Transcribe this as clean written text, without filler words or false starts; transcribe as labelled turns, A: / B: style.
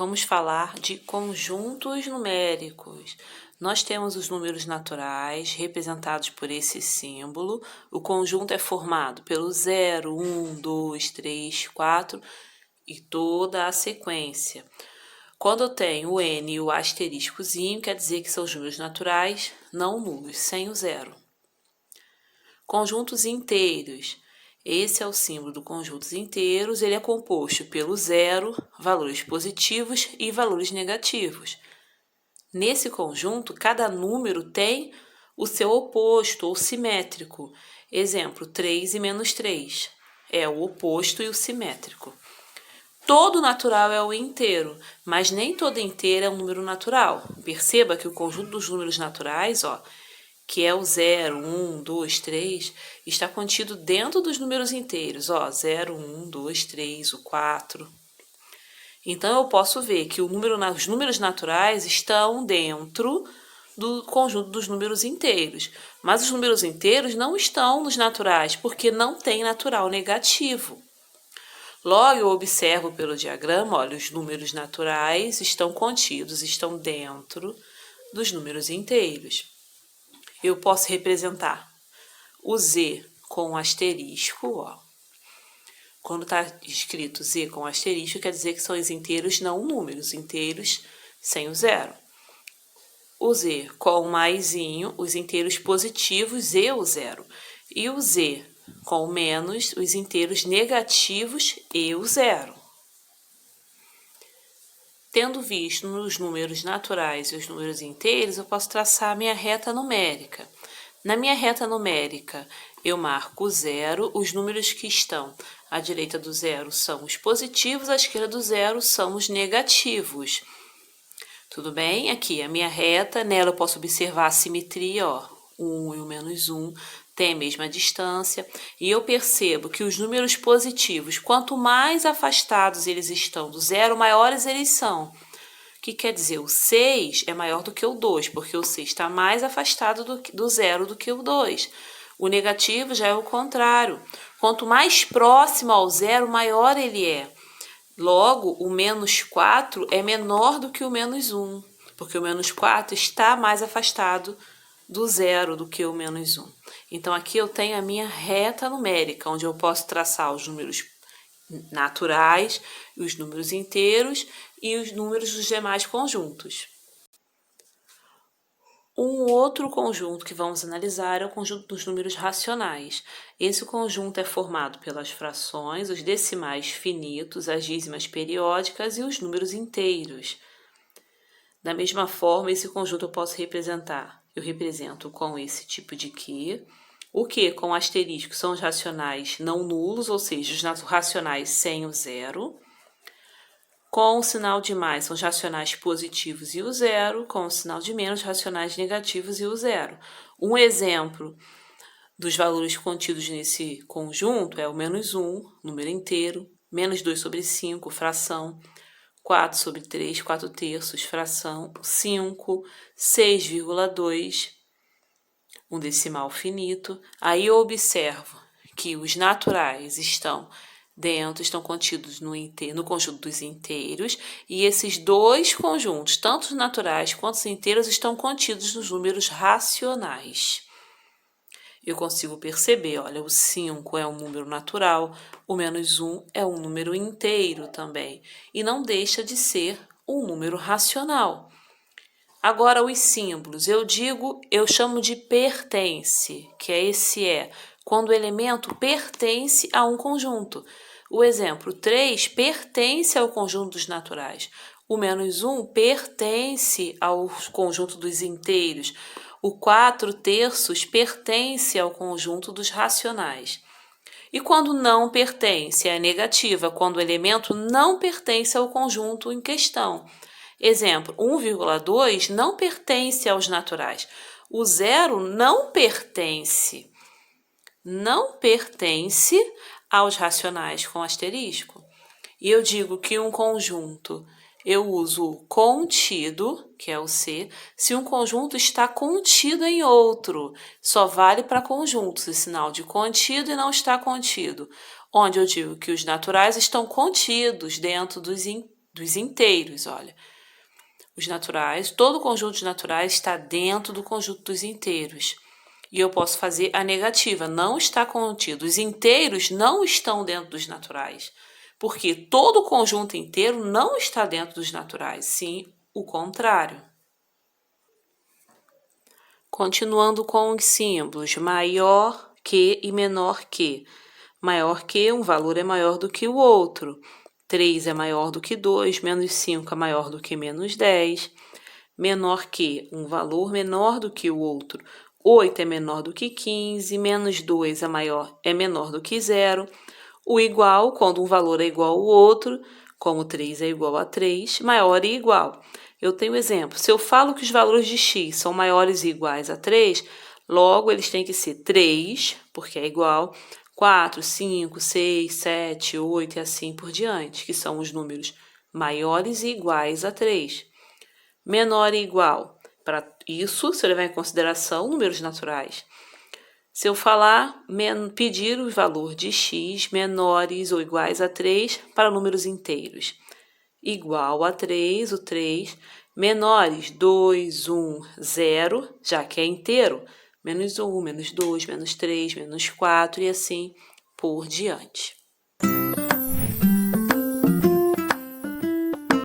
A: Vamos falar de conjuntos numéricos. Nós temos os números naturais representados por esse símbolo. O conjunto é formado pelo 0, 1, 2, 3, 4 e toda a sequência. Quando eu tenho o N e o asteriscozinho, quer dizer que são os números naturais não nulos, sem o zero. Conjuntos inteiros. Esse é o símbolo do conjuntos inteiros, ele é composto pelo zero, valores positivos e valores negativos. Nesse conjunto, cada número tem o seu oposto ou simétrico. Exemplo, 3 e menos 3. É o oposto e o simétrico. Todo natural é o inteiro, mas nem todo inteiro é um número natural. Perceba que o conjunto dos números naturais, que é o 0, 1, 2, 3, está contido dentro dos números inteiros, 0, 1, 2, 3, o 4. Então, eu posso ver que os números naturais estão dentro do conjunto dos números inteiros, mas os números inteiros não estão nos naturais, porque não tem natural negativo. Logo, eu observo pelo diagrama, olha, os números naturais estão contidos, estão dentro dos números inteiros. Eu posso representar o Z com asterisco, Quando está escrito Z com asterisco, quer dizer que são os inteiros não números, inteiros sem o zero. O Z com maisinho, os inteiros positivos e o zero. E o Z com menos, os inteiros negativos e o zero. Tendo visto nos números naturais e os números inteiros, eu posso traçar a minha reta numérica. Na minha reta numérica, eu marco o zero, os números que estão à direita do zero são os positivos, à esquerda do zero são os negativos. Tudo bem? Aqui a minha reta, nela eu posso observar a simetria, 1 e o menos 1 tem a mesma distância, e eu percebo que os números positivos, quanto mais afastados eles estão do zero, maiores eles são. O que quer dizer? O 6 é maior do que o 2, porque o 6 está mais afastado do zero do que o 2. O negativo já é o contrário. Quanto mais próximo ao zero, maior ele é. Logo, o menos 4 é menor do que o menos 1, porque o menos 4 está mais afastado do zero do que o menos 1. Então, aqui eu tenho a minha reta numérica, onde eu posso traçar os números naturais, os números inteiros e os números dos demais conjuntos. Um outro conjunto que vamos analisar é o conjunto dos números racionais. Esse conjunto é formado pelas frações, os decimais finitos, as dízimas periódicas e os números inteiros. Da mesma forma, esse conjunto eu posso representar. Eu represento com esse tipo de Q. O Q com asterisco são os racionais não nulos, ou seja, os racionais sem o zero. Com o sinal de mais, são os racionais positivos e o zero. Com o sinal de menos, os racionais negativos e o zero. Um exemplo dos valores contidos nesse conjunto é o menos 1, número inteiro, menos 2 sobre 5, fração, 4 sobre 3, 4 terços, fração, 5, 6,2, um decimal finito. Aí eu observo que os naturais estão contidos no conjunto dos inteiros, e esses dois conjuntos, tanto os naturais quanto os inteiros, estão contidos nos números racionais. Eu consigo perceber, olha, o 5 é um número natural, o menos 1 é um número inteiro também, e não deixa de ser um número racional. Agora, os símbolos, eu chamo de pertence, que é esse quando o elemento pertence a um conjunto. O exemplo, 3 pertence ao conjunto dos naturais. O menos 1 pertence ao conjunto dos inteiros. O 4 terços pertence ao conjunto dos racionais. E quando não pertence, é negativa, quando o elemento não pertence ao conjunto em questão. Exemplo, 1,2 não pertence aos naturais. O zero não pertence aos racionais com asterisco. E eu digo que um conjunto, eu uso o contido, que é o C, se um conjunto está contido em outro. Só vale para conjuntos, o sinal de contido e não está contido. Onde eu digo que os naturais estão contidos dentro dos dos inteiros, olha. Os naturais, todo o conjunto de naturais está dentro do conjunto dos inteiros. E eu posso fazer a negativa, não está contido. Os inteiros não estão dentro dos naturais, porque todo o conjunto inteiro não está dentro dos naturais, sim o contrário. Continuando com os símbolos, maior que e menor que. Maior que, um valor é maior do que o outro. 3 é maior do que 2, menos 5 é maior do que menos 10. Menor que, um valor menor do que o outro. 8 é menor do que 15, menos 2 é menor do que 0. O igual, quando um valor é igual ao outro, como 3 é igual a 3, maior e igual. Eu tenho exemplo, se eu falo que os valores de x são maiores e iguais a 3, logo eles têm que ser 3, porque é igual, 4, 5, 6, 7, 8 e assim por diante, que são os números maiores e iguais a 3. Menor e igual, para isso, se eu levar em consideração números naturais. Se eu falar, pedir o valor de x menores ou iguais a 3 para números inteiros. Igual a 3, o 3, menores 2, 1, 0, já que é inteiro, menos 1, menos 2, menos 3, menos 4 e assim por diante.